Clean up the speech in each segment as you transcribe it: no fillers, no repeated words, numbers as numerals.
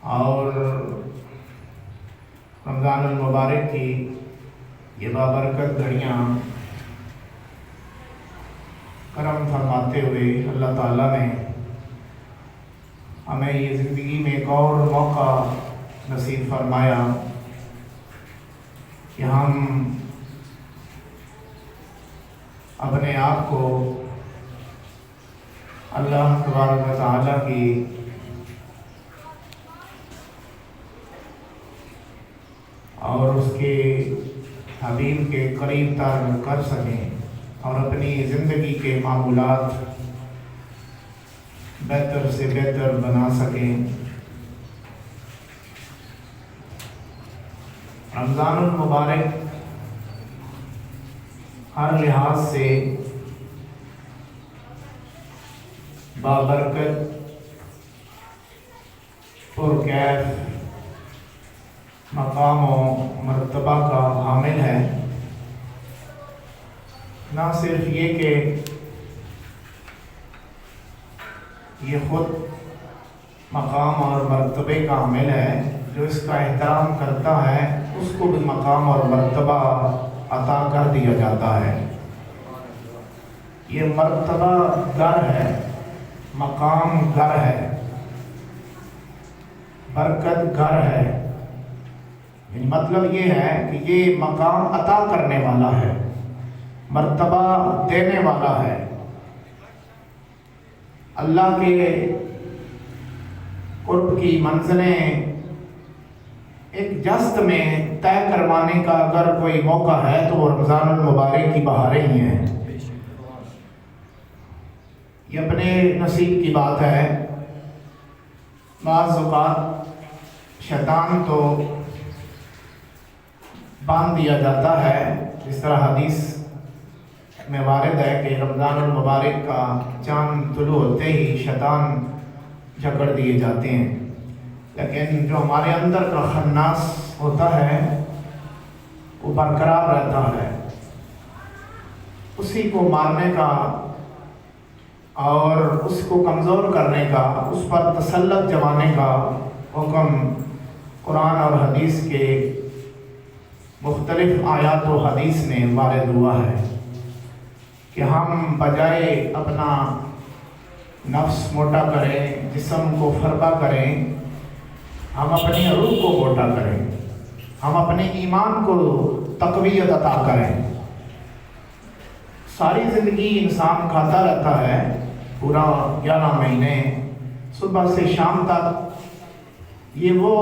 اور رمضان المبارک کی یہ بابرکت گھڑیاں کرم فرماتے ہوئے اللہ تعالیٰ نے ہمیں یہ زندگی میں ایک اور موقع نصیب فرمایا کہ ہم اپنے آپ کو اللہ تبارک و تعالیٰ کی اور اس کے حبیب کے قریب تر کر سکیں اور اپنی زندگی کے معمولات بہتر سے بہتر بنا سکیں۔ رمضان المبارک ہر لحاظ سے بابرکت پرکیف مقام و مرتبہ کا حامل ہے۔ نہ صرف یہ کہ یہ خود مقام اور مرتبے کا حامل ہے، جو اس کا احترام کرتا ہے اس کو بھی مقام اور مرتبہ عطا کر دیا جاتا ہے۔ یہ مرتبہ گر ہے، مقام گر ہے، برکت گر ہے، یعنی مطلب یہ ہے کہ یہ مقام عطا کرنے والا ہے، مرتبہ دینے والا ہے۔ اللہ کے قرب کی منزلیں ایک جست میں طے کروانے کا اگر کوئی موقع ہے تو وہ رمضان المبارک کی بہاریں ہی ہیں۔ یہ اپنے نصیب کی بات ہے۔ بعض اوقات شیطان تو باندھ دیا جاتا ہے، جس طرح حدیث میں وارد ہے کہ رمضان المبارک کا چاند طلوع ہوتے ہی شیطان جکڑ دیے جاتے ہیں، لیکن جو ہمارے اندر کا خناس ہوتا ہے وہ برقرار رہتا ہے۔ اسی کو مارنے کا اور اس کو کمزور کرنے کا، اس پر تسلط جمانے کا حکم قرآن اور حدیث کے مختلف آیات و حدیث میں وارد ہوا ہے کہ ہم بجائے اپنا نفس موٹا کریں، جسم کو فربا کریں، ہم اپنی روح کو موٹا کریں، ہم اپنے ایمان کو تقویت عطا کریں۔ ساری زندگی انسان کھاتا رہتا ہے، پورا 11 مہینے صبح سے شام تک۔ یہ وہ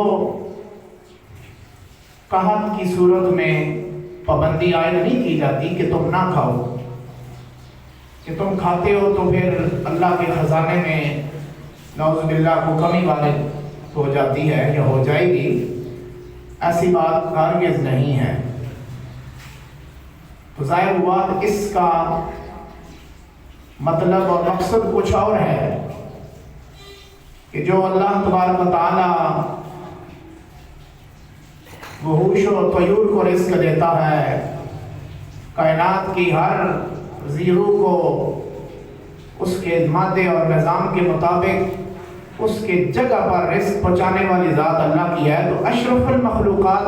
قحط کی صورت میں پابندی عائد نہیں کی جاتی کہ تم نہ کھاؤ، کہ تم کھاتے ہو تو پھر اللہ کے خزانے میں نعوذ باللہ کو کمی وارد ہو جاتی ہے یا ہو جائے گی۔ ایسی بات ہرگز نہیں ہے۔ تو ظاہر ہوا اس کا مطلب اور مقصد کچھ اور ہے کہ جو اللہ تبارک و تعالی وحوش و طیور کو رزق دیتا ہے، کائنات کی ہر زیرو کو اس کے مادے اور نظام کے مطابق اس کے جگہ پر رزق پہنچانے والی ذات اللہ کی ہے۔ تو اشرف المخلوقات،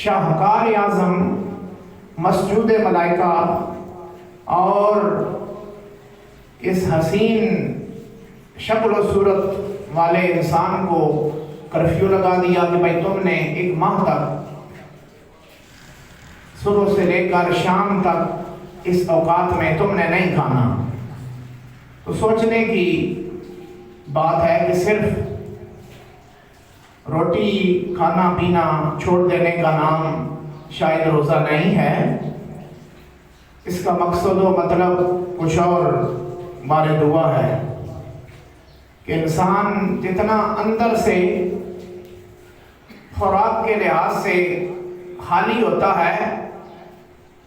شاہکار اعظم، مسجود ملائکہ اور اس حسین شکل و صورت والے انسان کو کرفیو لگا دیا کہ بھائی تم نے 1 ماہ تک صبح سے لے کر شام تک اس اوقات میں تم نے نہیں کھانا۔ تو سوچنے کی بات ہے کہ صرف روٹی کھانا پینا چھوڑ دینے کا نام شاید روزہ نہیں ہے۔ اس کا مقصد و مطلب کچھ اور وارد ہوا ہے کہ انسان جتنا اندر سے خوراک کے لحاظ سے خالی ہوتا ہے،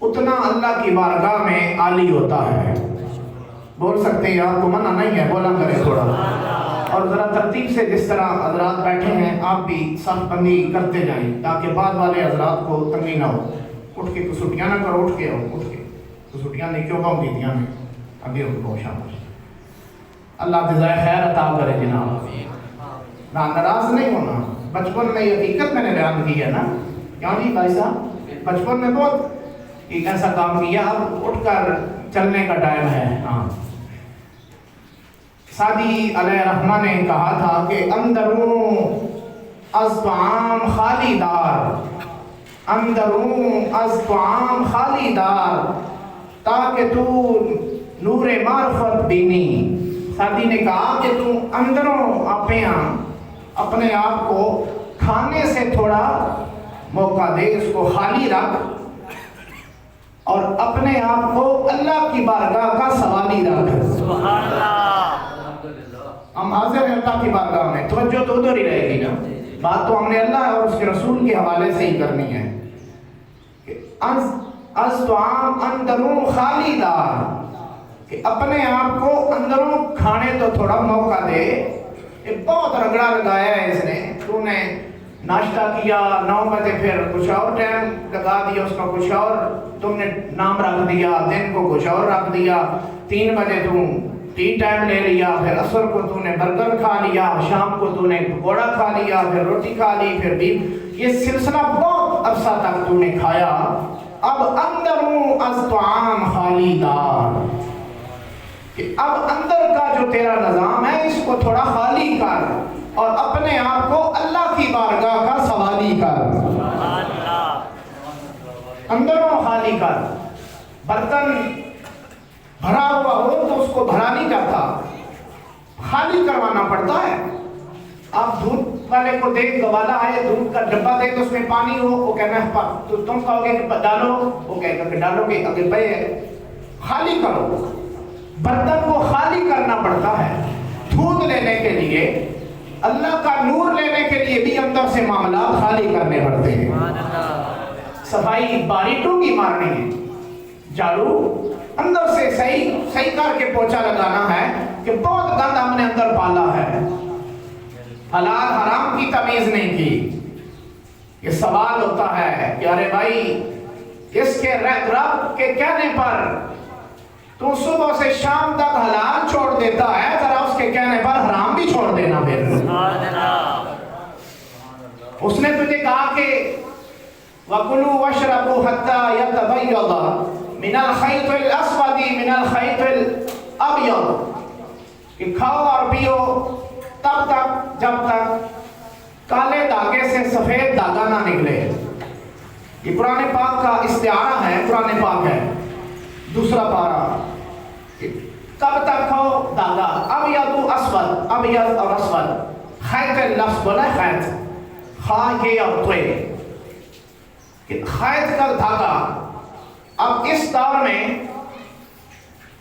اتنا اللہ کی بارگاہ میں عالی ہوتا ہے۔ بول سکتے ہیں آپ کو منع نہیں ہے، بولا کریں تھوڑا۔ اور ذرا ترتیب سے جس طرح حضرات بیٹھے ہیں آپ بھی صف بندی کرتے جائیں تاکہ بعد والے حضرات کو تنگی نہ ہو۔ اٹھ کے کسوٹیاں نہ کرو، اٹھ کے آؤ، اٹھ کے کسوٹیاں نہیں کیوں کہوں گی میں ابھی ان کو شامل۔ اللہ جزائے خیر عطا کرے جناب۔ ناراض نہیں ہونا. بچپن میں یہ حقیقت میں نے بیان کی ہے نا. کیوں جی بھائی صاحب بچپن میں بہت ایسا کام کیا, اب اٹھ کر چلنے کا ٹائم ہے. ہاں سعدی علیہ رحمہ نے کہا تھا کہ اندروں از طعام خالی دار, اندروں از طعام خالی دار تاکہ تو نور معرفت بینی. سعدی نے کہا کہ تو اندروں اپنے آپ کو کھانے سے تھوڑا موقع دے, اس کو خالی رکھ اور اپنے آپ کو اللہ کی بارگاہ کا سوالی رکھ. سبحان اللہ. ہم حاضر ہیں اللہ کی بارگاہ میں, توجہ تو ادھر ہی رہے گی نا. بات تو ہم نے اللہ اور اس کے رسول کے حوالے سے ہی کرنی ہے. از طعام اندروں خالی دار, کہ اپنے آپ کو اندروں کھانے تو تھوڑا موقع دے. یہ بہت رگڑا لگایا ہے اس نے. تو نے ناشتہ کیا 9 بجے, پھر کچھ اور ٹائم لگا دیا اس کا, کچھ اور تم نے نام رکھ دیا, دن کو کچھ اور رکھ دیا. 3 بجے تم ٹی ٹائم لے لیا, پھر عصر کو تو نے برگر کھا لیا, شام کو تو نے پکوڑا کھا لیا, پھر روٹی کھا لی, پھر بھی یہ سلسلہ بہت عرصہ تک تو نے کھایا. اب اندروں از طعام خالی دار, کہ اب اندر کا جو تیرا نظام ہے اس کو تھوڑا خالی کر اور اپنے آپ کو اللہ کی بارگاہ کا سوالی کر. اندروں خالی کر. برتن بھرا ہوا ہو تو اس کو بھرا نہیں جاتا, خالی کروانا پڑتا ہے. آپ دودھ والے کو دیکھ, گوالا آئے دودھ کا ڈبہ دے تو اس میں پانی ہو, وہ کہنا ہے تو تم کہو گے کہ ڈالو, وہ کہے گا کہ ڈالو گے, اگر پے ہے خالی کرو. برتن کو خالی کرنا پڑتا ہے. دودھ لینے کے لیے, اللہ کا نور لینے کے لیے بھی اندر سے معاملات خالی کرنے پڑتے ہیں. صفائی باریٹوں کی مارنی ہے, جھاڑو اندر سے صحیح کر کے پوچھا لگانا ہے کہ بہت گند ہم نے اندر پالا ہے, حلال حرام کی تمیز نہیں کی. یہ سوال ہوتا ہے کہ ارے بھائی اس کے رب کے کہنے پر تو صبح سے شام تک حلال چھوڑ دیتا ہے, ذرا اس کے کہنے پر حرام بھی چھوڑ دینا. پھر اس نے تجھے کہا کہ وَكُلُوا وَاشْرَبُوا حَتَّى يَتَبَيَّضَ مِنَ الْخَيْطِ الْأَسْوَدِ مِنَ الْخَيْطِ الْأَبْيَضِ, کہ کھاؤ اور پیو تب تک جب تک کالے دھاگے سے سفید دھاگا نہ نکلے. یہ قرآن پاک کا استعارہ ہے, قرآن پاک ہے 2 پارہ. کب تک کھاؤ دھاگا, ابیض اسود, ابیض اور اسود. خیط لفظ بولا ہے, خیط خا یہ اور توے, کہ خیط کا دھاگا. اب اس دور میں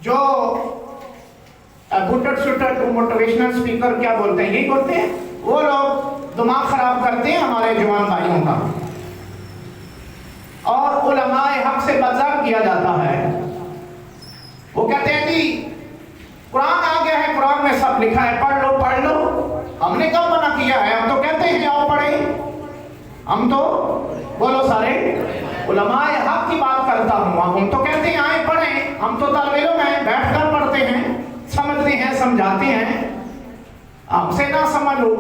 جو بٹر شٹر موٹیویشنل سپیکر کیا بولتے ہیں, یہی بولتے ہیں, وہ لوگ دماغ خراب کرتے ہیں ہمارے جوان بھائیوں کا, اور علماء حق سے بدزار کیا جاتا ہے. وہ کہتے ہیں کہ قرآن آ گیا ہے, قرآن میں سب لکھا ہے, پڑھ لو پڑھ لو. ہم نے کب منع کیا ہے؟ ہم تو کہتے ہیں آؤ پڑھیں. ہم تو بولو سارے علماء حق کی بات کرتا ہوں, ہم تو کہتے ہیں آئیں پڑھیں. ہم تو طالب علم ہیں, بیٹھ کر پڑھتے ہیں, سمجھتے ہیں, سمجھاتے ہیں. ہم سے نہ سمجھو,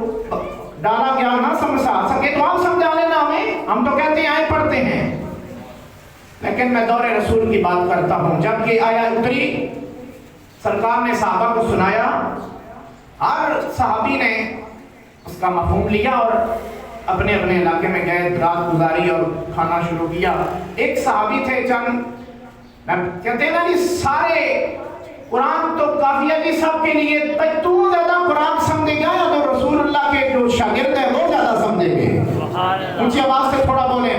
ڈالا گیا نہ سمجھا سکے تو آپ سمجھا لینا ہمیں. ہم تو کہتے ہیں آئیں پڑھتے ہیں. لیکن میں دور رسول کی بات کرتا ہوں. جب یہ آیا اتری, سرکار نے صحابہ کو سنایا, ہر صحابی نے اس کا مفہوم لیا اور اپنے اپنے علاقے میں گئے, رات گزاری اور کھانا شروع کیا. ایک صحابی تھے چند, کہتے ہیں نا جی سارے قرآن تو کافی ہے جی سب کے لیے, تو زیادہ قرآن سمجھے گا یا تو رسول اللہ کے جو شاگرد ہیں وہ زیادہ سمجھیں گے؟ اونچی آواز سے تھوڑا بولیں.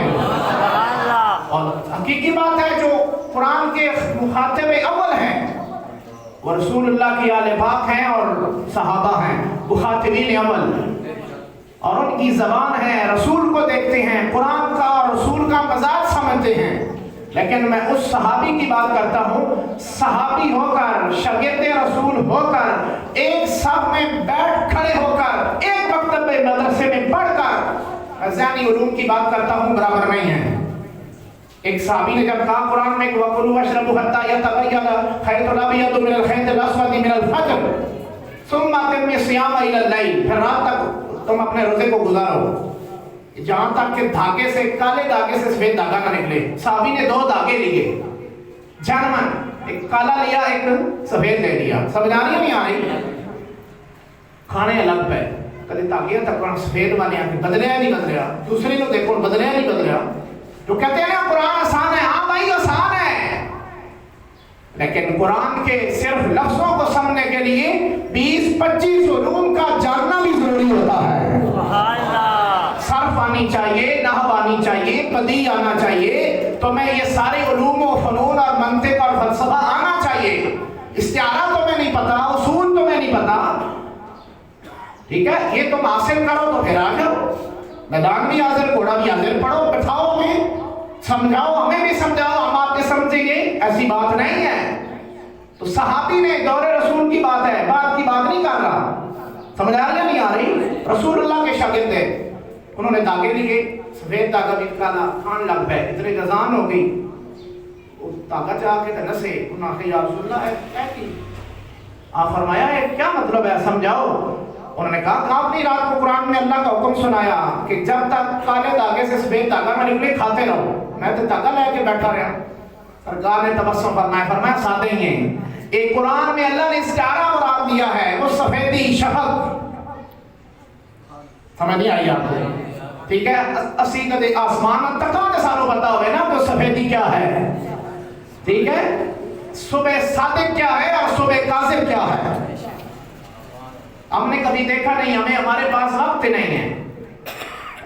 اور حقیقی بات ہے, جو قرآن کے مخاطب اول ہیں وہ رسول اللہ کی آل پاک ہیں اور صحابہ ہیں, مخاطبین اول, اور ان کی زبان ہے, رسول کو دیکھتے ہیں, قرآن کا اور رسول کا مزاج سمجھتے ہیں. لیکن میں اس صحابی کی بات کرتا ہوں, صحابی ہو کر, شاگرد رسول ہو کر, ایک صف میں بیٹھ کھڑے ہو کر, ایک مکتب مدرسے میں پڑھ کر ذہنی علوم کی بات کرتا ہوں, برابر نہیں ہے. ایک صحابی نے جب کہا قرآن میں وَكُلُوا وَاشْرَبُوا حَتَّى يَتَبَيَّنَ الْخَيْطُ الْأَبْيَضُ مِنَ الْخَيْطِ الْأَسْوَدِ مِنَ الْفَجْرِ ثُمَّ أَتِمُّوا الصِّيَامَ إِلَى اللَّيْلِ, پھر رات تک تم اپنے روزے کو گزارو جہاں تک کہ دھاگے سے، کالے دھاگے سے سفید دھاگا نہ نکلے۔ صحابی نے 2 دھاگے لیے جنمن، ایک کالا لیا ایک سفید لے لیا، سمجھ آ رہی ہے نہیں آ رہی؟ کھانے الگ پہ کدے دھاگے تک سفید والے بدلیا نہیں بدلیا، دوسرے کو دیکھو بدلیا نہیں بدلیا۔ جو کہتے ہیں نا قرآن آسان ہے، ہاں بھائی آسان ہے، لیکن قرآن کے صرف لفظوں کو سمجھنے کے لیے 20-25 علوم کا جاننا بھی ضروری ہوتا ہے۔ صرف آنی چاہیے، نحو آنی چاہیے، بدیع آنا چاہیے، تمہیں یہ سارے علوم و فنون اور منطق اور فلسفہ آنا چاہیے۔ استعارہ تمہیں نہیں پتا، اصول تمہیں نہیں پتا، ٹھیک ہے، یہ تم حاصل کرو تو پھر آ جاؤ، میدان بھی حاضر، گھوڑا بھی حاضر، پڑھو، بٹھاؤ ہمیں، سمجھاؤ، ہمیں بھی سمجھاؤ، ہم آپ کے سمجھیں گے، ایسی بات نہیں ہے۔ تو صحابی نے دور رسول کی بات ہے، بات کی بات نہیں کر رہا، سمجھ آ رہی ہے نہیں آ رہی؟ رسول اللہ کے شاگرد تھے، انہوں نے دھاگے لیے، سفید دھاگا بھی کالا، کھان لگ پہ، اتنے جزان ہو گئی، وہ دھاگا چاہ کے نسے، انہوں نے یا رسول اللہ ہے کی آپ فرمایا ہے کیا مطلب ہے سمجھاؤ؟ انہوں نے کہا آپ نے رات کو قرآن میں اللہ کا حکم سنایا کہ جب تک کالے دھاگے سے سفید دھاگا نہ نکلے کھاتے رہو، میں تو دھاگا لے کے بیٹھا رہا۔ سرکار نے تبسم فرمایا سادے ہی ہیں، ایک قرآن میں اللہ نے استعارہ مراد دیا ہے، وہ سفیدی شفق، سمجھ نہیں آئی آپ کو؟ ٹھیک ہے، اسی کدے آسمان تکانے سالوں پتا ہوئے نا تو سفیدی کیا ہے، ٹھیک ہے، صبح صادق کیا ہے اور صبح کاذب کیا ہے، ہم نے کبھی دیکھا نہیں، ہمیں ہمارے پاس وقت نہیں ہے۔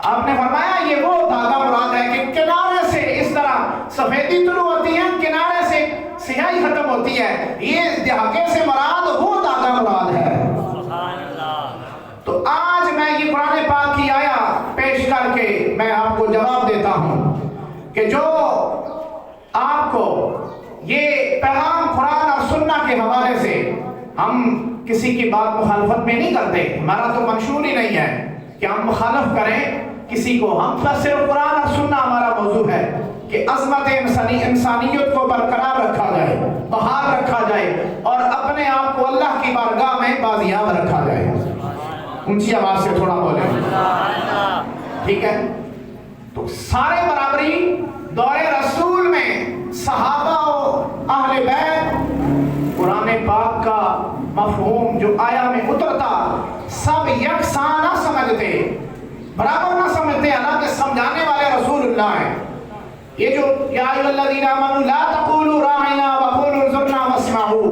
آپ نے فرمایا یہ وہ دھاگا مراد ہے کہ کنارے سے اس طرح سفیدی طلوع ہوتی ہے، کنارے سے سیاہی ختم ہوتی ہے، یہ دھاگے سے مراد وہ دھاگا مراد ہے۔ تو آج میں یہ قرآن پاک کی آیا پیش کر کے میں آپ کو جواب دیتا ہوں کہ جو آپ کو یہ پیغام قرآن اور سنت کے حوالے سے، ہم کسی کی بات مخالفت میں نہیں کرتے، ہمارا تو منشور ہی نہیں ہے کہ ہم مخالف کریں کسی کو، ہم پر صرف قرآن اور سننا ہمارا موضوع ہے کہ عظمت انسانیت کو برقرار رکھا جائے، بحال رکھا جائے اور اپنے آپ کو اللہ کی بارگاہ میں بازیاب رکھا جائے۔ اونچی آواز سے تھوڑا بولیں، ٹھیک ہے؟ تو سارے برابری دور رسول میں صحابہ و اہل بیت قرآن پاک کا مفہوم جو آیا میں اترتا سب یکساں نہ سمجھتے، برابر نہ سمجھتے، حالانکہ سمجھانے والے رسول اللہ ہیں۔ یہ جو یا ایھا الذین آمنوا لا تقولوا راعنا وقولوا انظرنا واسمعوا،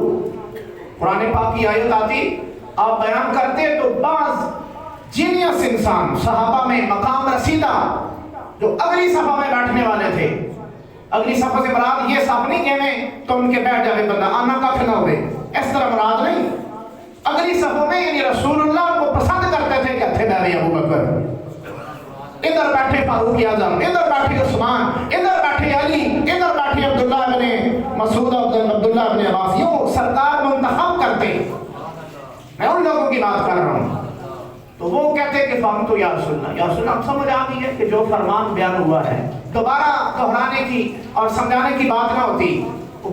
قرآن پاک کی آیت آتی، آپ بیان کرتے تو بعض جینیس انسان صحابہ میں مقام رسیدہ جو اگلی صفحہ میں بیٹھنے والے تھے، اگلی صفحہ سے مراد یہ صف نہیں کہ میں تو ان کے بیٹھ جاوے بندہ آنا کافی نہ ہوئے، اس طرح مراد نہیں، اگلی صفحہ میں یعنی رسول اللہ کو پسند کرتے تھے کہ اتھے بیٹھے ابو بکر، ادھر بیٹھے فاروق اعظم، ادھر بیٹھے عثمان، ادھر بیٹھے علی، ادھر بیٹھے عبداللہ بن مسعود، عبداللہ بن عباس، یوں سرکار منتخب کرتے۔ میں ان لوگوں کی بات کر رہا ہوں، تو وہ کہتے کہ فہم تو یا رسول اللہ، یا رسول اللہ سمجھ آ گئی ہے کہ جو فرمان بیان ہوا ہے، دوبارہ دہرانے کی اور سمجھانے کی بات نہ ہوتی۔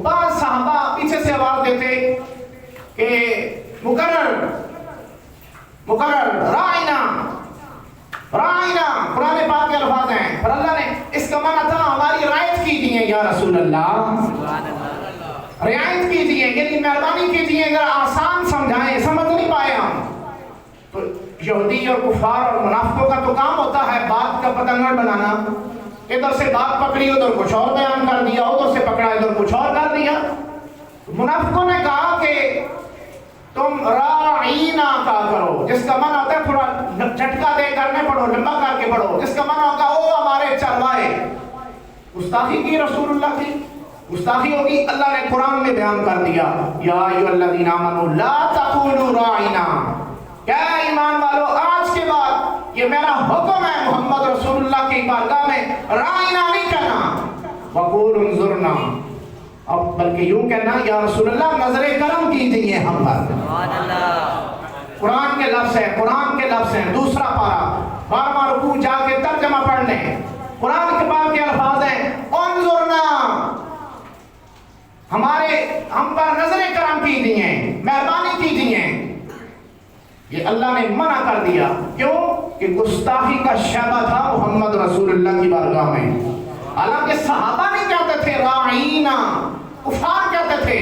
بعض صحابہ پیچھے سے آواز دیتے کہ مقرر رائنا رائنا، قرآن پاک کے الفاظ ہیں، پر اللہ نے اس کا معنی تھا ہماری رعایت کیجیے یا رسول اللہ، رعایت کیجیے یعنی مہربانی کیجیے، اگر آسان سمجھائیں، سمجھ نہیں پائے ہم تو یہودی اور کفار اور منافقوں کا تو کام ہوتا ہے بات کا پتنگڑ بنانا، ادھر سے بات پکڑی ادھر کچھ اور بیان کر دیا، ادھر سے پکڑا ادھر کچھ اور کر دیا۔ منافقوں نے کہا کہ تم راعینا کہا کرو، جس کا معنی ہوتا ہے تھوڑا جھٹکا دے کر نہ پڑھو، لمبا کر کے پڑھو، جس کا معنی ہوگا او ہمارے چروائے۔ گستاخی کی رسول اللہ کی، گستاخی ہوگی، اللہ نے قرآن میں بیان کر دیا یا ایھا الذین آمنوا لا تقولوا راعینا، کیا ایمان والو آج کے بعد یہ میرا حکم ہے محمد رسول اللہ کی بارگاہ میں راعینا نہیں کہنا، وقولوا انظرنا، اب بلکہ یوں کہنا یا رسول اللہ نظر کرم کیجیے ہم پر۔ قرآن کے لفظ ہیں، قرآن کے لفظ ہیں، دوسرا پارہ 12واں رکوع جا کے ترجمہ پڑھ لیں، قرآن کے پاک کے الفاظ ہیں انظرنا، ہم پر نظر کرم کیجیے، مہربانی کیجیے۔ یہ اللہ نے منع کر دیا، کیوں؟ کہ گستاخی کا شعبہ تھا محمد رسول اللہ کی بارگاہ میں. حالانکہ صحابہ نہیں کہتے تھے راعینا، کفار کہتے تھے،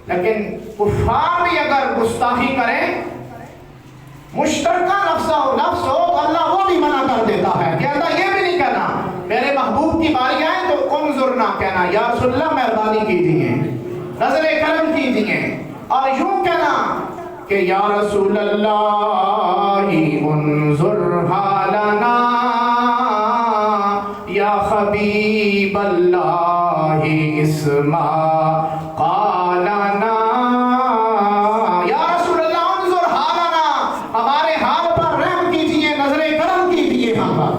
لیکن کفار بھی اگر گستاخی کریں مشترکہ لفظ ہو تو اللہ وہ بھی منع کر دیتا ہے کہ اللہ یہ بھی نہیں کہنا. میرے محبوب کی باری آئے تو انظرنا کہنا، یا رسول اللہ مہربانی کیجیے، نظر کرم کیجیے، اور یوں کہنا کہ یا رسول اللہ انظر حالنا، یا حبیب اللہ اسمع قالنا. یا رسول اللہ انظر حالنا، ہمارے حال پر رحم کیجئے، نظر کرم کیجئے ہم پر.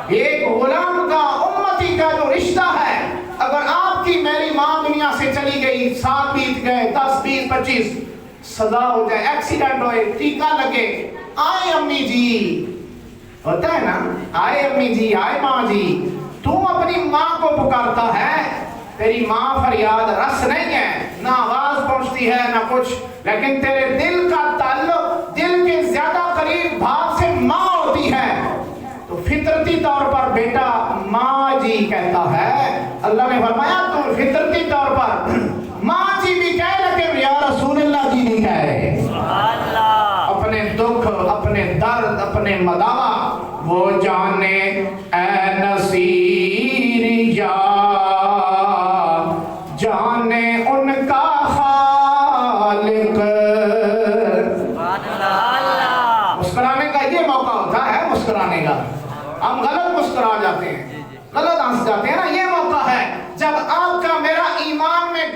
ایک غلام کا امتی کا جو رشتہ ہے، اگر آپ کی میری ماں دنیا سے چلی گئی، 7 بیت گئے، 10 20 25 سزا ہو جائے، ایکسیڈنٹ ہوئے، ٹیکہ لگے، آئے امی جی، ہوتا ہے نا، آئے امی جی، آئے ماں جی. تو اپنی ماں کو پکارتا ہے، تیری ماں فریاد رس نہیں ہے، نہ آواز پہنچتی ہے نہ کچھ، لیکن تیرے دل کا تعلق دل کے زیادہ قریب بھاگ سے ماں ہوتی ہے، تو فطرتی طور پر بیٹا ماں جی کہتا ہے. اللہ نے فرمایا تو فطرتی طور پر ماں جی بھی کہہ لیکن یا رسول اللہ جی نہیں کہہ رہے. اپنے دکھ، اپنے درد، اپنے مداوع وہ جانے اے نصیر یا جانے ان کا خالق. مسکرانے کا یہ موقع ہوتا ہے، مسکرانے کا ہم غلط مسکرا جاتے ہیں، غلط ہنس جاتے ہیں نا. یہ موقع ہے جب آپ کا میرا ایمان میں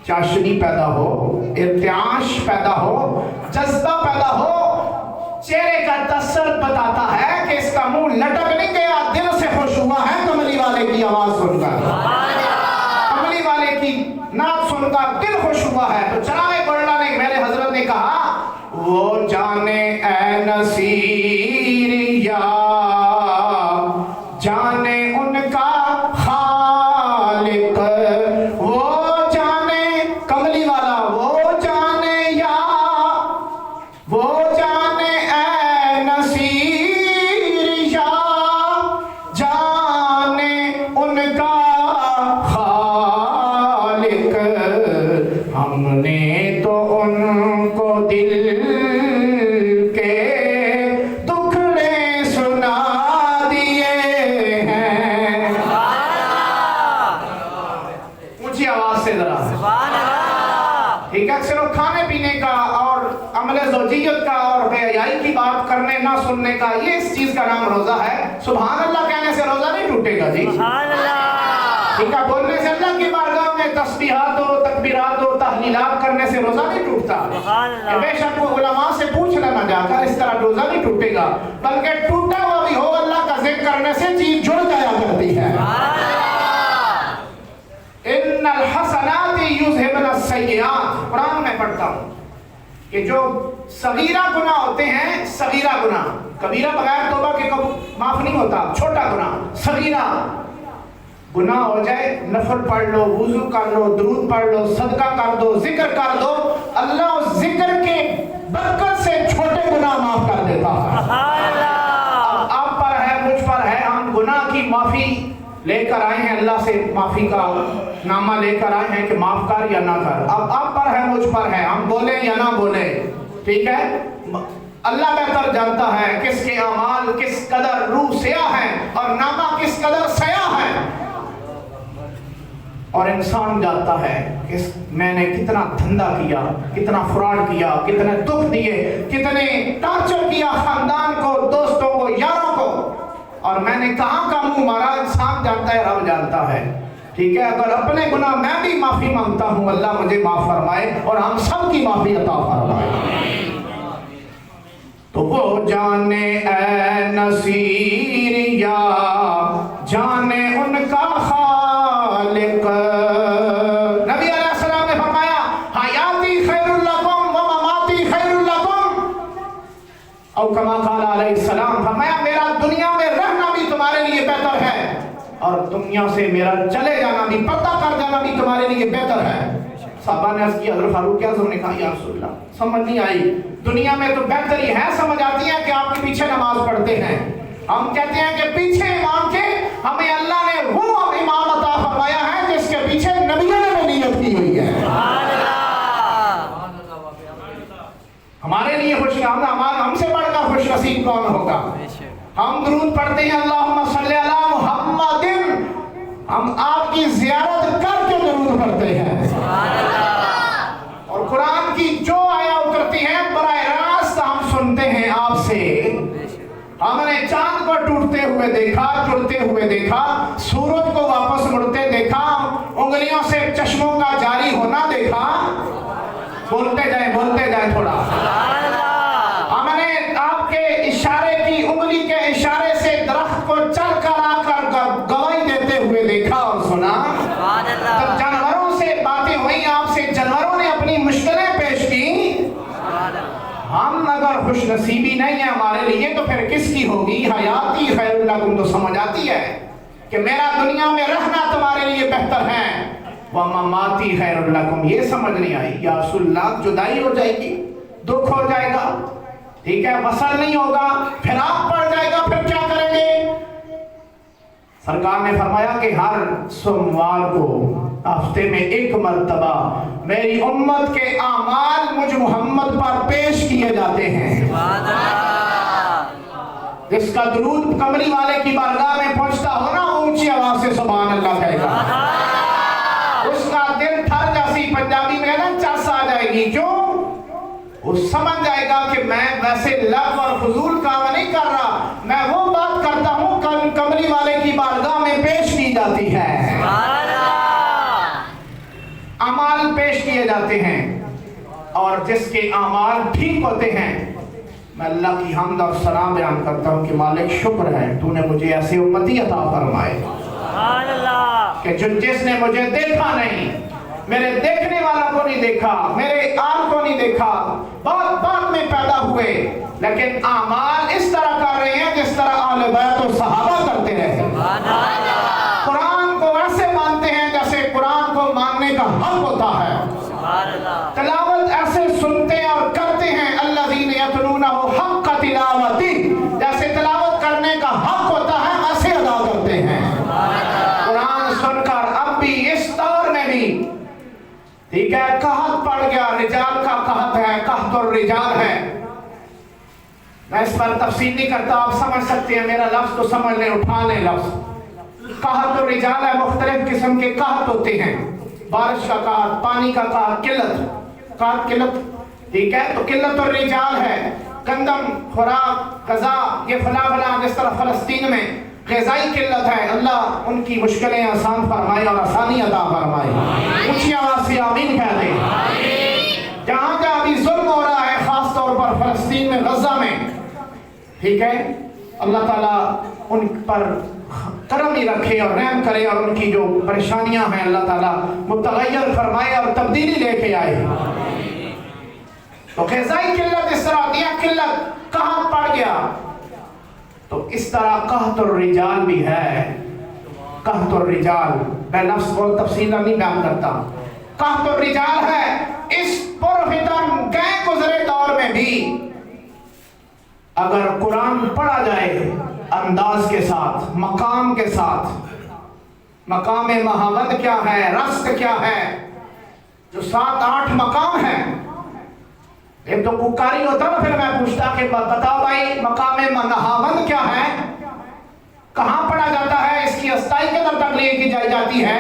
چاشنی پیدا ہو، ارتعاش پیدا ہو، جذبہ پیدا ہو. چہرے کا تسر بتاتا ہے کہ اس کا منہ لٹک نہیں گیا، دل سے خوش ہوا ہے کملی والے کی آواز سن کر، کملی والے کی نعت سن کر دل خوش ہوا ہے. تو چراغ گولڈا نے، میرے حضرت نے کہا وہ جانے اے نصیر یا جانے ان کا خالق، وہ جانے کملی والا، وہ جانے یا وہ جانے اے نصیر یا جانے ان کا خالق. ہم نے تو ان کو دل کے دکھڑے سنا دیے ہیں. اونچی آواز سے ذرا، ٹھیک ہے. اکثر کھانے پینے کا اور عمل زوجیت کا اور بے حیائی کی بات کرنے نہ سننے کا، یہ اس چیز کا نام روزہ ہے. سبحان اللہ کہنے سے روزہ نہیں ٹوٹے گا جی، ٹھیک ہے. بولنے سے اللہ کی بارگاہ میں تسبیحات و تکبیرات و تحلیلات کرنے سے روزہ نہیں ٹوٹتا. بے شک وہ علماء سے پوچھ لینا جا کر، اس طرح روزہ نہیں ٹوٹے گا، بلکہ ٹوٹا ہوا بھی ہو اللہ کا ذکر کرنے سے چیز جڑ جایا کرتی ہے. ان الحسنات یذھبن السیئات، قرآن میں پڑھتا ہوں کہ جو صغیرہ گناہ ہوتے ہیں، صغیرہ گناہ، کبیرہ بغیر توبہ کے معاف نہیں ہوتا، چھوٹا گناہ صغیرہ گناہ ہو جائے، نفل پڑھ لو، وضو کر لو، درود پڑھ لو، صدقہ کر دو، ذکر کر دو، اللہ اس ذکر کے برکت سے چھوٹے گناہ معاف کر دیتا ہے. آپ پر ہے، مجھ پر ہے، ہم گناہ کی معافی لے کر آئے ہیں، اللہ سے معافی کا نامہ لے کر آئے ہیں کہ معاف کر یا نہ کر. اب آپ پر ہے، مجھ پر ہے، ہم بولیں یا نہ بولیں، ٹھیک ہے. اللہ بہتر جانتا ہے کس کے اعمال کس قدر روح سیاہ ہیں اور نامہ کس قدر سیاہ ہے. اور انسان جانتا ہے کہ میں نے کتنا دھندا کیا، کتنا فراڈ کیا، کتنے دکھ دیے، کتنے ٹارچر کیا خاندان کو، دوستوں کو، یاروں کو، اور میں نے کہاں کا منہ مارا. انسان جانتا ہے، رب جانتا ہے، ٹھیک ہے. اگر اپنے گناہ میں بھی معافی مانگتا ہوں، اللہ مجھے معاف فرمائے اور ہم سب کی معافی عطا فرمائے. تو وہ جانے اے نصیر یا جانے ان کا خالق. نبی علیہ السلام نے فرمایا حیاتی خیر لکم و مماتی خیر لکم، او کما قال علیہ السلام، فرمایا میرا دنیا میں رہنا بھی تمہارے لیے بہتر ہے اور دنیا سے میرا چلے جانا بھی، پردہ کر جانا بھی تمہارے لیے بہتر ہے. صحابہ نے عرض کیا حضرت فاروق اعظم نے کہا یا رسول اللہ سمجھ نہیں آئی، دنیا میں تو بہتری ہے، سمجھ آتی ہے کہ آپ کے پیچھے نماز پڑھتے ہیں، ہم کہتے ہیں کہ پیچھے امام کے ہمیں اللہ نے وہ امام عطا فرمایا ہے جس کے پیچھے نبیوں نے نیت کی ہوئی ہے۔ ہمارے لیے ہم سے بڑھ کر خوش نصیب کون ہوگا؟ ہم درود پڑھتے ہیں اللہم صلی علی محمد، ہم آپ کی زیارت کر کے درود پڑھتے ہیں، اور قرآن کی جو آیا اترتی ہے براہ راست ہم سنتے ہیں آپ سے۔ ہم نے چاند کو ٹوٹتے ہوئے دیکھا، جڑتے ہوئے دیکھا، سورج کو واپس مڑتے دیکھا، انگلیوں سے چشموں کا جاری ہونا دیکھا۔ بولتے جائیں تھوڑا۔ ہم نے آپ کے اشارے کی انگلی کے اشارے سے درخت کو چل کر آ کر گواہی دیتے ہوئے دیکھا اور سنا۔ جب جانوروں سے باتیں ہوئی آپ سے، جانوروں نے اپنی مشکلیں پیش کی، ہم اگر خوش نصیبی نہیں ہے ہمارے لیے تو پھر کس کی ہوگی؟ حیاتی خیر لکم تو سمجھ آتی ہے کہ میرا دنیا میں رہنا تمہارے لیے بہتر ہے، وَمَمَاتِي خَيْرٌ لَكُمْ یہ سمجھ نہیں آئی۔ یا رسول اللہ جدائی ہو جائے گی، دکھ ہو جائے گا، ٹھیک ہے، وصل نہیں ہوگا، فراق پڑ جائے گا، پھر کیا کریں گے؟ سرکار نے فرمایا کہ ہر سوموار کو ہفتے میں ایک مرتبہ میری امت کے اعمال مجھ محمد پر پیش کیے جاتے ہیں۔ جس کا درود کملی والے کی بارگاہ میں پہنچتا ہو نا، اونچی آواز سے سبحان اللہ کہے گا، اس کا دل تھر جیسی پنجابی میں نا چس آ جائے گی۔ کیوں؟ وہ سمجھ جائے گا کہ میں ویسے لغو اور فضول کام نہیں کر رہا، میں وہ بات کرتا ہوں کملی والے کی بارگاہ میں پیش کی جاتی ہے، اعمال پیش کیے جاتے ہیں، اور جس کے اعمال ٹھیک ہوتے ہیں میں اللہ کی حمد اور ثنا بیان کرتا ہوں کہ مالک شکر ہے تو نے مجھے ایسے امتی عطا فرمائے کہ جس نے مجھے دیکھا نہیں، میرے دیکھنے والوں کو نہیں دیکھا، میرے آل کو نہیں دیکھا، بعد میں پیدا ہوئے، لیکن اعمال اس طرح کر رہے ہیں جس طرح اہل بیت و صحابہ کرتے رہے۔ قرآن کو ویسے مانتے ہیں جیسے قرآن کو ماننے کا حق ہوتا ہے، تلاوت ایسے سنتے اور کرتے ہیں الذین یتلونہ حق تلاوتی، جیسے تلاوت کرنے کا حق ہوتا ہے ایسے ادا کرتے ہیں۔ قرآن سن کر اب بھی اس دور میں بھی ٹھیک ہے قحط پڑ گیا، رجال کا قحط ہے، قحط الرجال ہے، میں اس پر تفصیل نہیں کرتا، آپ سمجھ سکتے ہیں، میرا لفظ تو سمجھ لیں، اٹھا لیں لفظ۔ قحط الرجال ہے، مختلف قسم کے قحط ہوتے ہیں، بارش کا قحط، پانی کا قحط، قلت، ٹھیک ہے، تو قلت الرجال ہے، گندم، خوراک، غذا، یہ فلا جس طرح فلسطین میں غذائی قلت ہے، اللہ ان کی مشکلیں آسان فرمائے اور آسانی عطا فرمائے۔ اونچی آواز سے آمین کہہ دیں۔ جہاں بھی ظلم ہو رہا ہے، خاص طور پر فلسطین میں، غزہ میں، ٹھیک ہے، اللہ تعالیٰ ان پر کرم ہی رکھے اور رحم کرے، اور ان کی جو پریشانیاں ہیں اللہ تعالیٰ متغیر فرمائے اور تبدیلی لے کے آئے۔ تو غذائی قلت اس طرح ہوتی ہے، قلت، قحط پڑ گیا، تو اس طرح قحط الرجال بھی ہے۔ قحط الرجال میں لفظ بہت تفصیل نہیں بیان کرتا، قحط الرجال ہے۔ اس پرفتن گئے گزرے دور میں بھی اگر قرآن پڑھا جائے انداز کے ساتھ، مقام کے ساتھ، مقام محمد کیا ہے، رست کیا ہے، جو 7-8 مقام ہیں، ایک تو کاری ہوتا نا، پھر میں پوچھتا کہ بتاؤ بھائی مقام محمد کیا ہے، کہاں پڑھا جاتا ہے، اس کی استائی کے در تک لے کی جاتی ہے۔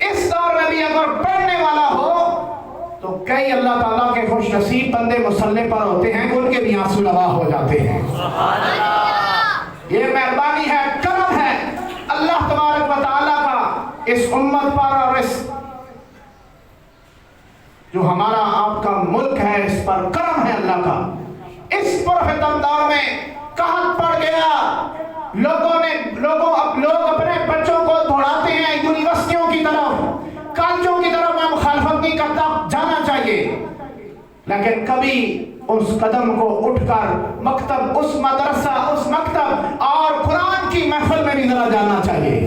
اس دور میں بھی اگر پڑھنے والا ہو تو کئی اللہ تعالیٰ کے خوش نصیب بندے مسلح پر ہوتے ہیں، ان کے بھی آنسو روا ہو جاتے ہیں۔ یہ مہربانی ہے، کرم ہے اللہ تبارک و تعالیٰ کا اس امت پر، اور اس جو ہمارا آپ کا ملک ہے اس پر کرم ہے اللہ کا۔ اس پرفتن دور میں قحط پڑ گیا، لوگ اپنے بچوں کو دوڑاتے ہیں یونیورسٹیوں کی طرف، کالجوں کی طرف، میں مخالفت نہیں کرتا، جانا چاہیے، لیکن کبھی اس قدم کو اٹھ کر مکتب، اس مدرسہ، اس مکتب اور قرآن کی محفل میں بھی ذرا جانا چاہیے۔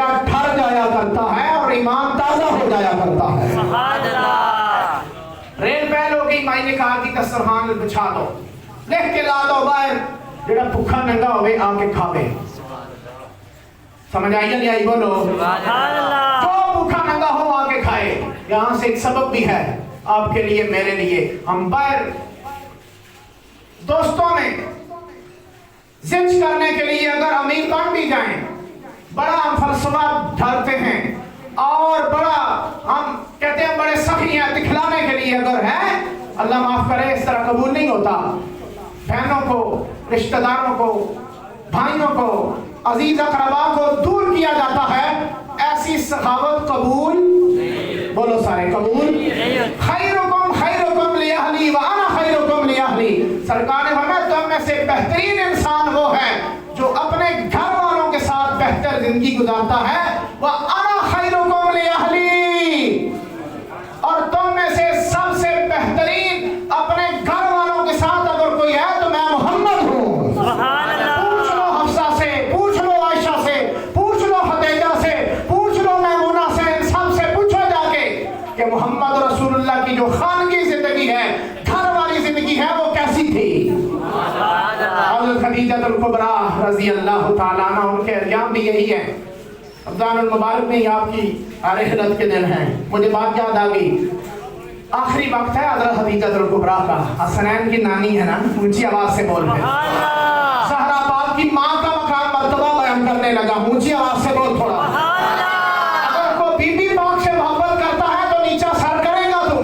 کلیجہ ٹھر جایا کرتا ہے اور ایمان تازہ ہو جایا کرتا ہے. سبحان اللہ. ریل پہل ہو گئی, مائی نے کہا کہ دسترخوان بچھا دو, لکھ کے لا دو باہر, جڑا بھوکا ننگا ہوئے آ کے کھاوے. سمجھ آئی نہیں آئی؟ بولو سبحان اللہ. جو بھوکا ننگا ہو آ کے کھائے. یہاں سے ایک سبب بھی ہے آپ کے لیے, میرے لیے. ہم باہر دوستوں میں زنچ کرنے کے لیے اگر امیر بن بھی جائیں, بڑا ہم فلسفہ ڈھالتے ہیں اور بڑا ہم کہتے ہیں بڑے سخی ہیں دکھلانے کے لیے اگر ہے, اللہ معاف کرے اس طرح قبول نہیں ہوتا. بہنوں کو, رشتہ داروں کو, بھائیوں کو, عزیز اقربا کو دور کیا جاتا ہے. ایسی سخاوت قبول, بولو سارے قبول. خیرکم خیرکم لأہلی وانا خیرکم لأہلی. سرکار نے فرمایا تم میں سے بہترین انسان وہ ہے جو اپنے گھر والوں کے ساتھ بہتر زندگی گزارتا ہے. وانا خیرکم لأہلی. اور تم میں سے سب سے بہترین اپنے گھر والوں کے ساتھ اگر کوئی ہے تو میں محمد ہوں. سبحان اللہ. پوچھ لو حفصہ سے, پوچھ لو عائشہ سے, پوچھ لو خدیجہ سے, پوچھ لو میمونہ سے, ان سب سے پوچھو جا کے کہ محمد رسول اللہ کی جو خانگی زندگی ہے, گھر والی زندگی ہے, وہ کیسی تھی. حضرت خدیجہ الکبریٰ رضی اللہ تعالیٰ عنہ, ان کے ایام بھی یہی ہے. رمضان المبارک میں ہی آپ کی رحلت کے دن ہیں. مجھے بات یاد آ گئی, آخری وقت ہے حضرت خدیجہ الکبریٰ کا. حسنین کی نانی ہے نا, اونچی آواز سے بول رہے. زہرا پاک کی ماں کا مقام مرتبہ بیان کرنے لگا, اونچی آواز سے بول تھوڑا. اگر کوئی بی بی پاک سے محبت کرتا ہے تو نیچا سر کرے گا تو,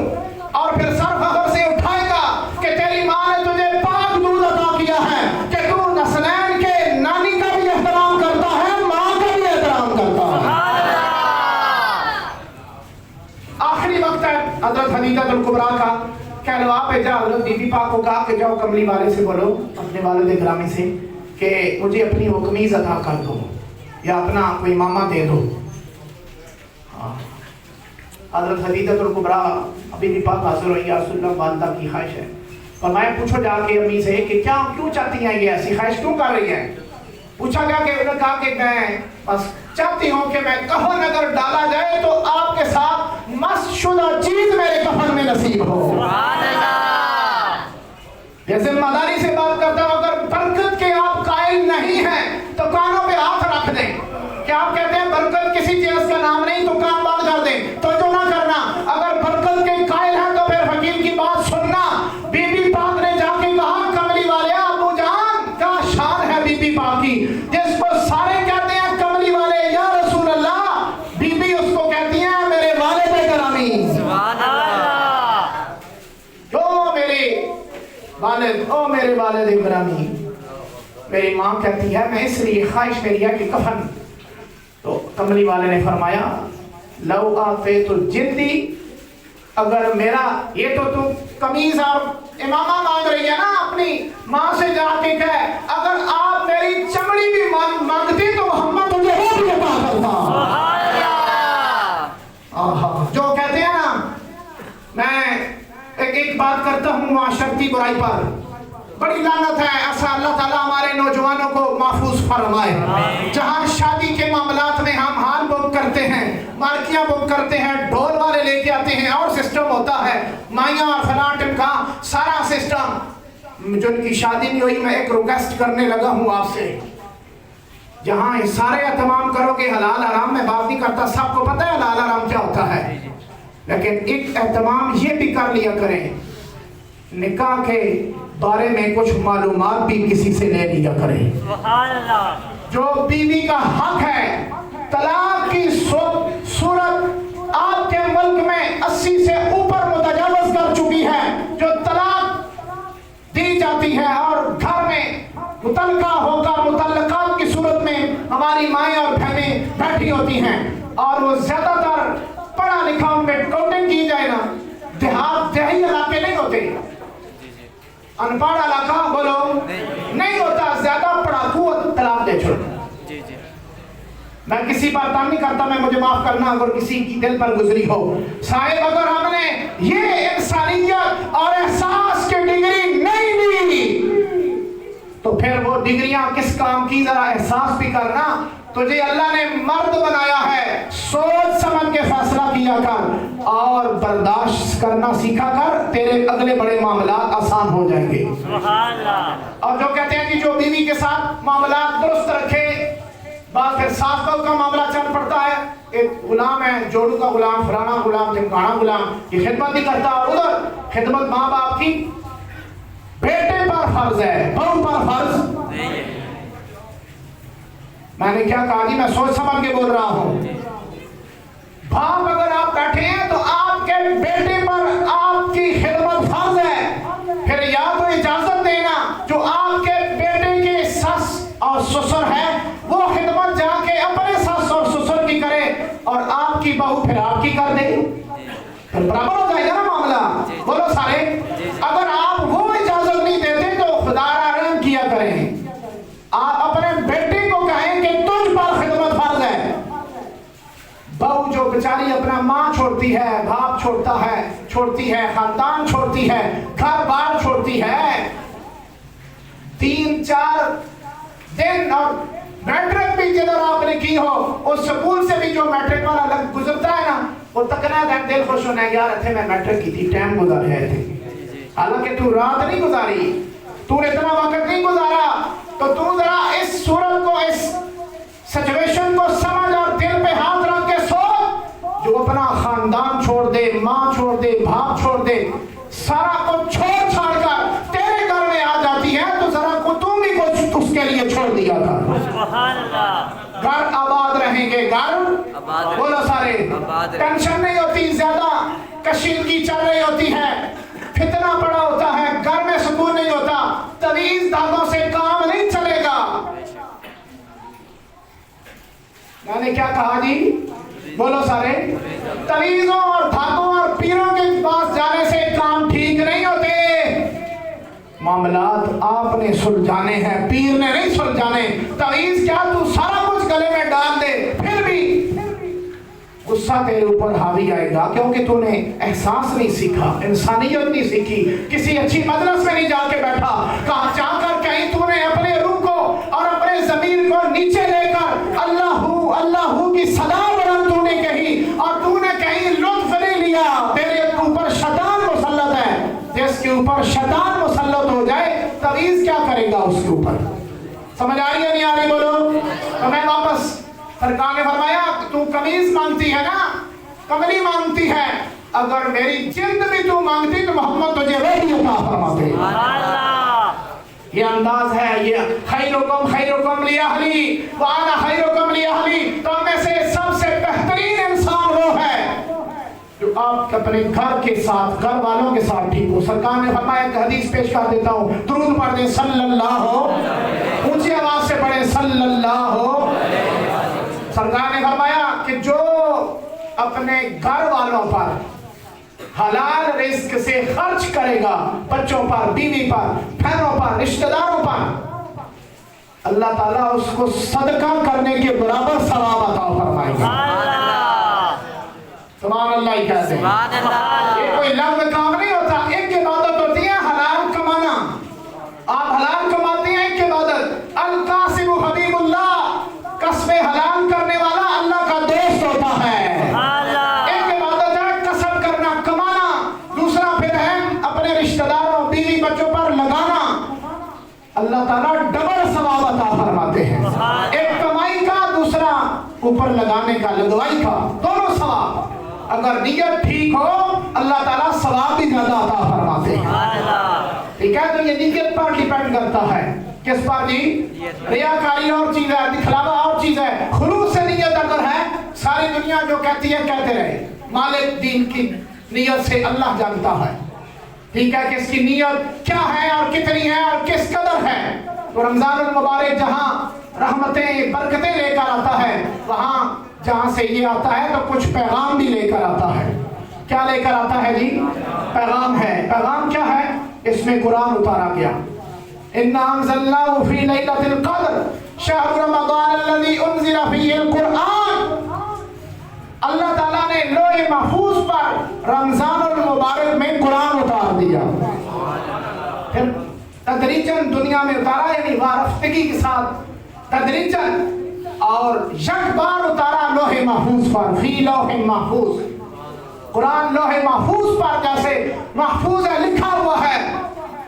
اور پھر سر فخر سے اٹھائے گا کہ تیری ماں نے تجھے پاک دودھ عطا کیا ہے کہ تو حسنین کے نانی کا بھی احترام کرتا ہے, ماں کا بھی احترام کرتا ہے. آخری وقت ہے حضرت خدیجہ الکبریٰ کا. کہلوا بھیجا حضرت بی بی پاک کو, کہا کہ جاؤ کملی والے سے بولو, اپنے والد گرامی سے, کہ مجھے اپنی وہ قمیض عطا کر دو یا اپنا کوئی ماما دے دو. حضرت خدیجہ الکبریٰ بی بی پاک حاضر ہوئی, یا رسول اللہ والدہ کی خواہش ہے. فرمایا پوچھو جا کے امی سے کہ کیا کیوں چاہتی ہیں, یہ ایسی خواہش کیوں کر رہی ہے. پوچھا گیا کہ انہوں نے کہا کہ میں بس چاہتی ہوں کہ میں کفن اگر ڈالا جائے تو آپ کے ساتھ مست شدہ چیز میرے کفن میں نصیب ہو. یہ ذمہ داری سے بات کرتا ہوں. اگر برکت کے آپ قائل نہیں ہیں تو کانوں پہ ہاتھ رکھ دیں. کیا آپ کہتے ہیں برکت کسی چیز کا نام نہیں تو کان بند کر دیں, تو جو نہ کرنا. اگر برکت کے قائل ہیں تو پھر حکیم کی بات سننا. بی بی پاک نے جا کے کہا کملی والے ابو جان, کیا شان ہے بی بی پاک کی, جس کو سارے کہتے ہیں کملی والے یا رسول اللہ, بی بی اس کو کہتی ہیں میرے والد گرامی. سبحان اللہ. جو میرے والد, او میرے والد گرامی. میری ماں کہتی ہے میں اس لیے خواہش میری ہے کہ کفن. تو کملی والے نے فرمایا لو آفیت الجلدی, اگر میرا یہ تو قمیض اور امامہ مانگ رہی ہے نا, اپنی ماں سے جا کے کہے اگر آپ میری چمڑی بھی مانگتی تو محمد تجھے وہ بھی عطا کرتا. جو کہتے ہیں نا, میں ایک بات کرتا ہوں معاشرتی برائی پر, بڑی لعنت ہے. ایسا اللہ تعالیٰ ہمارے نوجوانوں کو محفوظ فرمائے. جہاں شادی کے معاملات میں ہم ہال بک کرتے ہیں, مارکیاں بک کرتے ہیں, ڈھول والے لے کے آتے ہیں, اور سسٹم ہوتا ہے مائیاں اور فلاں کا سارا سسٹم. جن کی شادی نہیں ہوئی, میں ایک ریکویسٹ کرنے لگا ہوں آپ سے, جہاں سارے اہتمام کرو گے حلال حرام, میں بات نہیں کرتا, سب کو پتہ ہے حلال حرام کیا ہوتا ہے, لیکن ایک اہتمام یہ بھی کر لیا کریں, نکاح کے بارے میں کچھ معلومات بھی کسی سے لے لیا کریں. جو بیوی کا حق ہے, طلاق کی صورت آپ کے ملک میں 80 سے اوپر متجاوز کر چکی ہے. جو طلاق دی جاتی ہے اور گھر میں متعلقہ ہو کر متعلقات کی صورت میں ہماری مائیں اور بہنیں بیٹھی ہوتی ہیں, اور وہ زیادہ تر پڑھا لکھا ان پہ کوٹنگ کی جائے نا, دیہی علاقے نہیں ہوتے, ان پڑھ علاقہ بولو نہیں ہوتا, زیادہ پڑھاکو طلاق دے چھوڑ. میں کسی پر تنگ نہیں کرتا, میں مجھے معاف کرنا اگر کسی کی دل پر گزری ہو. صاحب اگر ہم نے یہ انسانیت اور احساس کی ڈگری نہیں لی تو پھر وہ ڈگریاں کس کام کی, ذرا احساس بھی کرنا. تجھے اللہ نے مرد بنایا ہے، سوچ سمجھ کے فیصلہ کیا کر اور برداشت کرنا سیکھا کر، تیرے اگلے بڑے معاملات آسان ہو جائیں گے۔ سبحان اللہ۔ اور جو کہتے ہیں کہ جو بیوی کے ساتھ معاملات درست رکھے، بعد پھر ساس بہو کا معاملہ چل پڑتا ہے، ایک غلام ہے، جوڑو کا غلام، فلانا غلام، جمکانا غلام، یہ خدمت نہیں کرتا، اور ادھر خدمت ماں باپ کی بیٹے پر فرض ہے، بہو پر فرض۔ میں نے کیا کہا جی؟ میں سوچ سمجھ کے بول رہا ہوں۔ باپ اگر آپ بیٹھے ہیں تو آپ کے بیٹے پر آپ کی خدمت فرض ہے، پھر یا تو اجازت دینا جو آپ کے بیٹے کے سس اور سسر ہے وہ خدمت جا کے اپنے سس اور سسر کی کرے، اور آپ کی بہو پھر آپ کی کر دے، پھر برابر ہو جائے گا نا معاملہ۔ بولو سارے، اگر آپ وہ اجازت نہیں دیتے تو خدا را رحم کیا کریں، آپ اپنے بیٹے کو کہیں کہ تجھ پر خدمت فرض ہے۔ بہو جو بیچاری اپنا ماں چھوڑتی ہے، باپ چھوڑتی ہے، خاندان چھوڑتی ہے، گھر بار چھوڑتی ہے، 3-4 دن، اور میٹرک بھی جدھر آپ نے کی ہو اس سکول سے بھی جو میٹرک والا لگ گزرتا ہے نا، وہ تکنا ہے، دل خوش ہونا ہے، یار اتھے میں میٹرک کی تھی، ٹائم گزار ہے تھے، حالانکہ تو رات نہیں گزاری، تو نے اتنا وقت نہیں گزارا، تو تو ذرا اس صورت کو، اس سچویشن کو سمجھ اور دل پہ ہاتھ رکھ کے سوچ، جو اپنا خاندان چھوڑ دے، ماں چھوڑ دے، باپ چھوڑ دے، سارا کچھ چھوڑ چھاڑ کر تیرے گھر میں آ جاتی ہے، تو ذرا کو تم بھی کچھ اس کے لیے چھوڑ دیا کر۔ سبحان اللہ۔ گھر آباد رہیں گے، گھر بولو سارے، ٹینشن نہیں ہوتی، زیادہ کشیدگی چل رہی ہوتی ہے، فتنہ پڑا ہوتا ہے، گھر میں سکون نہیں ہوتا، تویز دھاگوں سے کام نہیں چلے گا۔ میں نے کیا کہا جی؟ بولو سارے، تویزوں اور دھاگوں اور پیروں کے پاس جانے سے کام ٹھیک نہیں ہوتے، معاملات آپ نے سلجھانے ہیں، پیر نے نہیں سلجھانے۔ تویز کیا، تو سارا کچھ گلے میں ڈال دے، پھر بھی غصہ تیرے اوپر حاوی آئے گا، کیونکہ تو نے احساس نہیں سیکھا، انسانیت نہیں سیکھی، کسی اچھی مجلس میں نہیں جا کے بیٹھا، کہاں جا کر کہیں تو نے اپنے روح کو اور اپنے ضمیر کو نیچے لے کر اللہ ہو کی صدا بلند تو نے کہی، اور تو نے کہیں لطف نہیں لیا، تیرے اوپر شیطان مسلط ہے، جس کے اوپر شیطان مسلط ہو جائے تویز کیا کرے گا اس کے اوپر؟ سمجھ آ رہی ہے نہیں آ رہی؟ بولو۔ تو میں واپس، سرکار نے فرمایا تو قمیض مانگتی ہے نا، کملی مانگتی ہے، اگر میری جلد بھی تو مانگتی تو محمد تجھے روٹی عطا فرماتے۔ یہ انداز ہے، یہ خیرکم لأہلی وانا خیرکم لأہلی، تو میں سے سب سے بہترین انسان وہ ہے جو آپ اپنے گھر کے ساتھ، گھر والوں کے ساتھ ٹھیک ہو۔ سرکار نے فرمایا کہ حدیث پیش کر دیتا ہوں، درود پڑھ دیں صلی اللہ ہو، اونچی آواز سے پڑھیں صلی اللہ ہو۔ سرکار نے فرمایا کہ جو اپنے گھر والوں پر حلال رزق سے خرچ کرے گا، بچوں پر، بیوی پر، بہنوں پر، رشتہ داروں پر، اللہ تعالیٰ اس کو صدقہ کرنے کے برابر ثواب عطا فرمائے گا۔ سبحان اللہ ہی کہتے ہیں۔ یہ کوئی لغو کام نہیں ہوتا، ایک عبادت ہوتی ہے حلال کمانا، آپ حلال کماتے ہیں، ایک عبادت۔ القاسم حبیب اللہ، کسب حلال کرنے والا اللہ کا دوست ہوتا ہے۔ ایک عبادت ہے کسب کرنا، کمانا، دوسرا پھر ہے اپنے رشتہ داروں، بیوی بچوں پر لگانا، اللہ تعالیٰ ڈبل ثواب عطا فرماتے ہیں، ایک کمائی کا، دوسرا اوپر لگانے کا، لگوائی کا، دونوں ثواب۔ اگر نیت ٹھیک ہو اللہ تعالیٰ ثواب بھی زیادہ عطا فرماتے ہیں، ٹھیک ہے؟ تو یہ نیت پر ڈیپینڈ کرتا ہے، کس پر جی؟ ریاکاری اور چیز ہے، دکھلاوا اور چیز ہے، خلوص سے نیت اگر ہے، ساری دنیا جو کہتی ہے کہتے رہے، مالک دین کی نیت سے اللہ جانتا ہے، ٹھیک ہے؟ کس کی نیت کیا ہے اور کتنی ہے اور کس قدر ہے۔ تو رمضان المبارک جہاں رحمتیں برکتیں لے کر آتا ہے، وہاں جہاں سے یہ آتا ہے تو کچھ پیغام بھی لے کر آتا ہے۔ کیا لے کر آتا ہے جی؟ پیغام ہے۔ پیغام کیا ہے؟ اس میں قرآن اتارا گیا، اِنَّا أَنزَلْنَاهُ فِي لَيْلَةِ الْقَدْرِ شَهْرُ رَمَضَانَ الَّذِي أُنزِلَ فِيهِ الْقُرْآنُ۔ اللہ تعالیٰ نے لوح محفوظ پر رمضان المبارک میں قرآن اتار دیا، پھر تدریجاً دنیا میں اتارا، یعنی وارفتگی کے ساتھ تدریجاً، اور یک بار اتارا لوح محفوظ پر، فی لوح محفوظ. قرآن لوح محفوظ پر جیسے محفوظ ہے، لکھا ہوا ہے.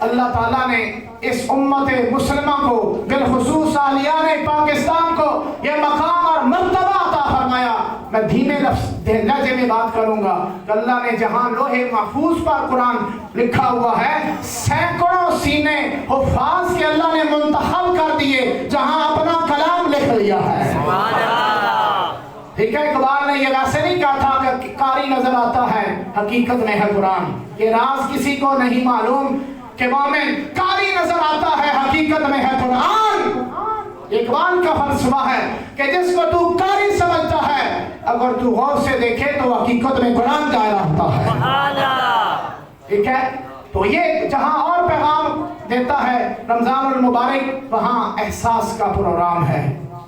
اللہ تعالیٰ نے اس امت مسلمہ کو بالخصوص اہلیان پاکستان کو یہ مقام اور مرتبہ عطا فرمایا. میں دھیمے لہجے میں بات کروں گا کہ اللہ نے جہاں لوح محفوظ پر قرآن لکھا ہوا ہے، سینکڑوں سینے حفاظ کے اللہ نے منتخب کر دیے جہاں اپنا کلام لکھ لیا ہے. ٹھیک ہے، اقبال نے یہ ویسے نہیں کہا تھا کہ قاری نظر آتا ہے، حقیقت میں ہے قرآن. یہ راز کسی کو نہیں معلوم کہ مومن قاری نظر آتا ہے، حقیقت میں ہے قرآن. اقبال کا فلسفہ ہے کہ جس کو تو قاری سمجھتا ہے، اگر تو غور سے دیکھے تو حقیقت میں قرآن کا ہوتا ہے. ٹھیک ہے، تو یہ جہاں اور پیغام دیتا ہے رمضان المبارک، وہاں احساس کا پروگرام ہے.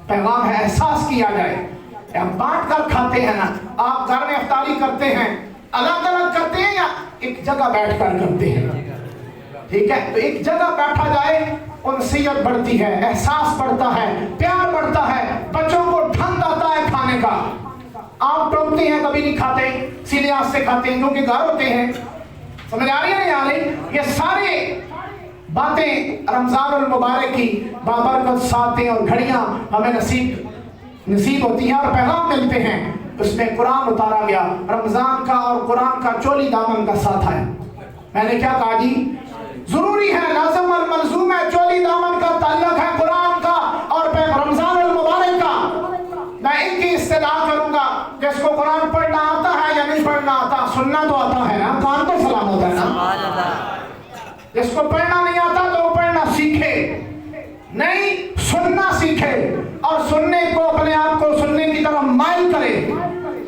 پیغام ہے احساس کیا جائے. ہم بانٹ کر کھاتے ہیں نا، آپ گھر میں افطاری کرتے ہیں، الگ الگ کرتے ہیں یا ایک جگہ بیٹھ کر کرتے ہیں؟ ٹھیک ہے، تو ایک جگہ بیٹھا جائے، انسیت بڑھتی ہے، احساس بڑھتا ہے، پیار بڑھتا ہے، بچوں کو ڈھنگ آتا ہے کھانے کا. آپ ٹوکتے ہیں، کبھی نہیں کھاتے، سیدھے ہاتھ سے کھاتے ہیں کیونکہ گھر ہوتے ہیں. سمجھ آ رہی ہے نہیں آ رہی؟ یہ سارے باتیں رمضان المبارک کی بابرکت ساتیں اور گھڑیاں ہمیں نصیب ہوتی ہیں اور پیغام ملتے ہیں. اس میں قرآن اتارا گیا، رمضان کا اور قرآن کا چولی دامن کا ساتھ ہے. میں نے کیا کہا جی؟ ضروری ہے، لازم اور ملزوم ہے، چولی دامن کا تعلق ہے قرآن کا اور رمضان المبارک کا. میں ان کی استدعا کروں گا جس کو قرآن پڑھنا آتا ہے یا نہیں پڑھنا آتا، سننا تو آتا ہے نا، کان تو سلام ہوتا ہے نا. جس کو پڑھنا نہیں آتا تو وہ پڑھنا سیکھے، نہیں سننا سیکھے اور سننے کو اپنے آپ کو سننے کی طرف مائل کرے.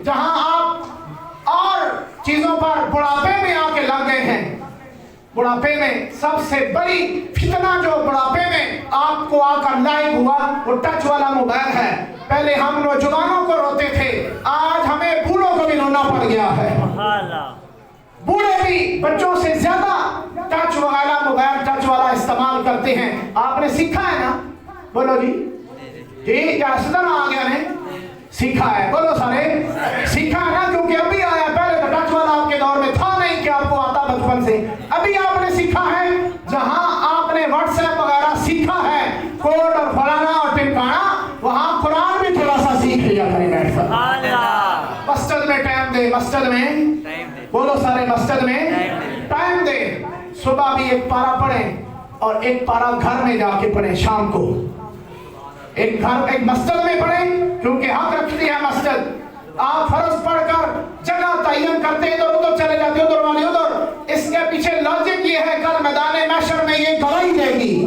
جہاں آپ اور چیزوں پر بڑھاپے میں آ کے لگ گئے ہیں، بڑھاپے میں سب سے بڑی فتنہ جو بڑھاپے میں آپ کو آ کر لاحق ہوا وہ ٹچ والا موبائل ہے. پہلے ہم نوجوانوں کو روتے تھے، آج ہمیں بوڑھوں کو بھی رونا پڑ گیا ہے. بوڑھے بھی بچوں سے زیادہ ٹچ والا موبائل، ٹچ والا استعمال کرتے ہیں. آپ نے سیکھا ہے نا؟ بولو جی جی، کیا سدن آ گیا نے سیکھا ہے؟ بولو سارے سیکھا ہے نا، کیونکہ ابھی آیا. پہلے تو ٹچ والا آپ کے دور میں تھا نہیں کہ آپ کو آتا بچپن سے، ابھی آپ نے سیکھا ہے. جہاں آپ نے واٹس ایپ وغیرہ سیکھا ہے، کوڈ اور فلانا اور ٹمکانا، وہاں قرآن بھی تھوڑا سا سیکھ لیا کریں بیٹھ کر. مسجد میں ٹائم دے، مسجد میں بولو سارے مسجد میں ٹائم دے. صبح بھی ایک پارہ پڑھیں اور ایک پارہ گھر میں جا کے پڑھیں. شام کو ایک مسجد میں پڑھیں کیونکہ حق رکھتی ہے مسجد. آپ فرض پڑھ کر جگہ تعین کرتے ہیں، ادھر ادھر چلے جاتے، ادھر والی ادھر. اس کے پیچھے لاجک یہ ہے کل میدان محشر میں یہ گواہی دے گی.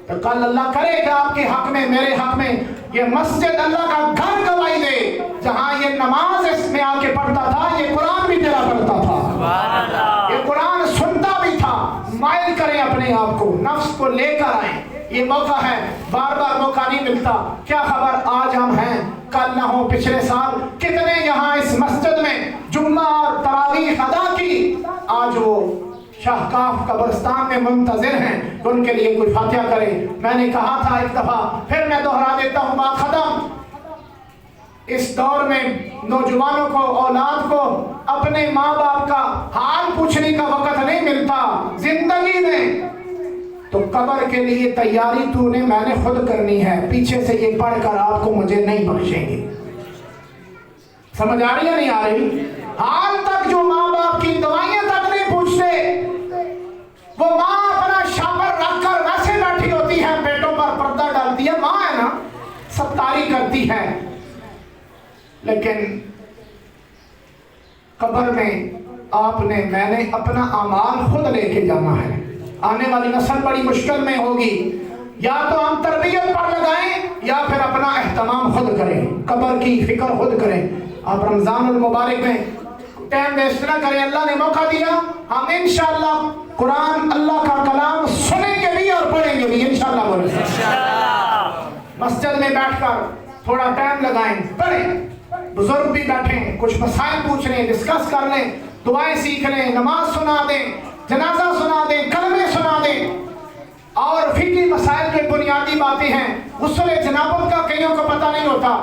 تو کل اللہ کرے کہ آپ کے حق میں، میرے حق میں یہ مسجد اللہ کا گھر گواہی دے. جہاں یہ نماز اس میں آ کے پڑھتا تھا، یہ قرآن بھی تیرا پڑھتا تھا، یہ قرآن سنتا بھی تھا. مائل کریں اپنے آپ کو، نفس کو لے کر آئیں. یہ موقع ہے، بار بار موقع نہیں ملتا. کیا خبر آج ہم ہیں، کل نہ ہو. پچھلے سال کتنے یہاں اس مسجد میں جمعہ اور تراویح ادا کی، آج وہ شاہکاف قبرستان میں منتظر ہیں کہ ان کے لیے کوئی فاتحہ کرے. میں نے کہا تھا ایک دفعہ، پھر میں دوہرا دیتا ہوں، بات ختم. اس دور میں نوجوانوں کو، اولاد کو اپنے ماں باپ کا حال پوچھنے کا وقت نہیں ملتا زندگی میں. تو قبر کے لیے تیاری تو نے میں نے خود کرنی ہے. پیچھے سے یہ پڑھ کر آپ کو مجھے نہیں بخشیں گے. سمجھ آ رہی ہے نہیں آ رہی؟ حال تک جو ماں باپ کی دوائیاں تک نہیں پوچھتے، وہ ماں اپنا شاپر رکھ کر ویسے بیٹھی ہوتی ہے، بیٹوں پر پردہ ڈالتی ہے. ماں ہے نا، ستاری کرتی ہے. لیکن قبر میں آپ نے، میں نے اپنا اعمال خود لے کے جانا ہے. آنے والی نسل بڑی مشکل میں ہوگی. یا تو ہم تربیت پر لگائیں یا پھر اپنا اہتمام خود کریں، قبر کی فکر خود کریں. آپ رمضان المبارک میں ٹائم ویسٹ نہ کریں. اللہ نے موقع دیا، ہم انشاءاللہ قرآن اللہ کا کلام سنیں گے بھی اور پڑھیں گے بھی انشاءاللہ. بولے مسجد میں بیٹھ کر تھوڑا ٹائم لگائیں، پڑھیں. بزرگ بھی بیٹھیں، کچھ مسائل پوچھ لیں، ڈسکس کر لیں، دعائیں سیکھ لیں، نماز سنا دیں، جنازہ سنا دیں، کلمے سنا دیں. اور فقہی مسائل کے بنیادی باتیں ہیں غسل جنابت کا کئیوں کو پتہ نہیں ہوتا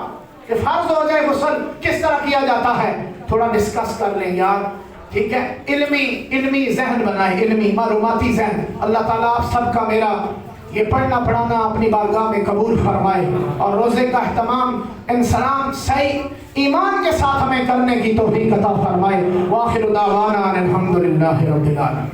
کہ فرض ہو جائے غسل کس طرح کیا جاتا ہے، تھوڑا ڈسکس کر لیں یار، ٹھیک ہے؟ علمی ذہن بنائے، علمی معلوماتی ذہن۔ اللہ تعالیٰ آپ سب کا میرا یہ پڑھنا پڑھانا اپنی بارگاہ میں قبول فرمائے، اور روزے کا اہتمام انسان صحیح ایمان کے ساتھ ہمیں کرنے کی توفیق عطا فرمائے۔ وآخر دعوانا الحمدللہ رب العالمین۔